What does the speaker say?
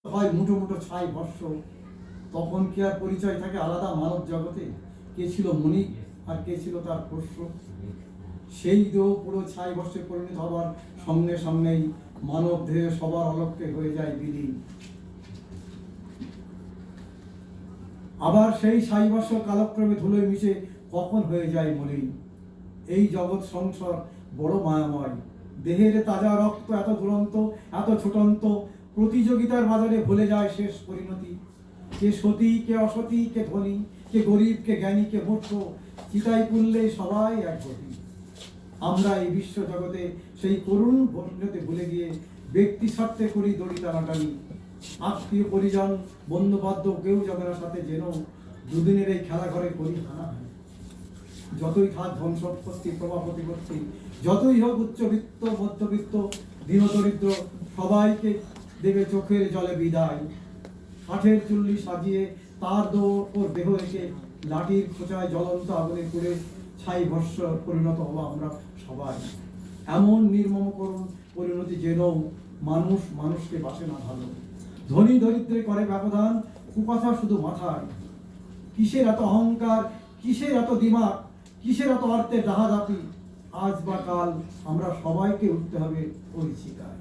হয় মুঠো মুঠো ছাই ভস্য, তখন কি আর পরিচয় থাকে আলাদা মানব জগতে? কে ছিল মণিক আর কে ছিল তার পোষ্য? সেই দেহ পুরো ছাই ভস্যে পরিণত হবার সঙ্গে সঙ্গেই মানব দেহে সবার অলক্ষ্যে হয়ে যায় বিলীন। আবার সেই ছাই ভস্য কালক্রমে ধুলোয় মিশে কখন হয়ে যায় মলিন। এই জগৎ সংসার বড় মায়াময়। দেহের তাজা রক্ত এত দুরন্ত, এত ছুটন্ত, প্রতিযোগিতার বাজারে ভুলে যায় শেষ পরিণতি। কে সতী, কে অসতী, কে ধনী, কে গরিব, কে জ্ঞানী, কে মূর্খ, চিতায় পুললে সবাই এক গতি। আমরা এই বিশ্ব জগতে সেই করুণ পরিণতি ভুলে গিয়ে ব্যক্তি স্বার্থে করি দড়ি টানাটানি। আত্মীয় পরিজন বন্ধু বান্ধব কেউ যাবে না সাথে, যেন দুদিনের এই খেলা ঘরে করি হানাহানি। যতই থাক ধন সম্পত্তি প্রভাব প্রতিপত্তি, যতই হোক উচ্চবিত্ত মধ্যবিত্ত দীনদরিদ্র, সবাইকে দেবে চোখের জলে বিদায়। কাঠের চুল্লি সাজিয়ে তার ওপর দেহ রেখে লাঠির খোঁচায় জ্বলন্ত আগুনে পুড়ে ছাই ভস্য পরিণত হবো আমরা সবাই। এমন নির্মম করুণ পরিণতি যেন মানুষ মানুষকে বাসে না ভালো। ধনী দরিদ্রে করে ব্যবধান, কুকথা শুধু মাথায়। কিসের এত অহংকার, কিসের এত দিমাগ, কিসের এত অর্থে দাহাদাপি? আজ বা কাল আমরা সবাইকে উঠতে হবে ওই শিকায়।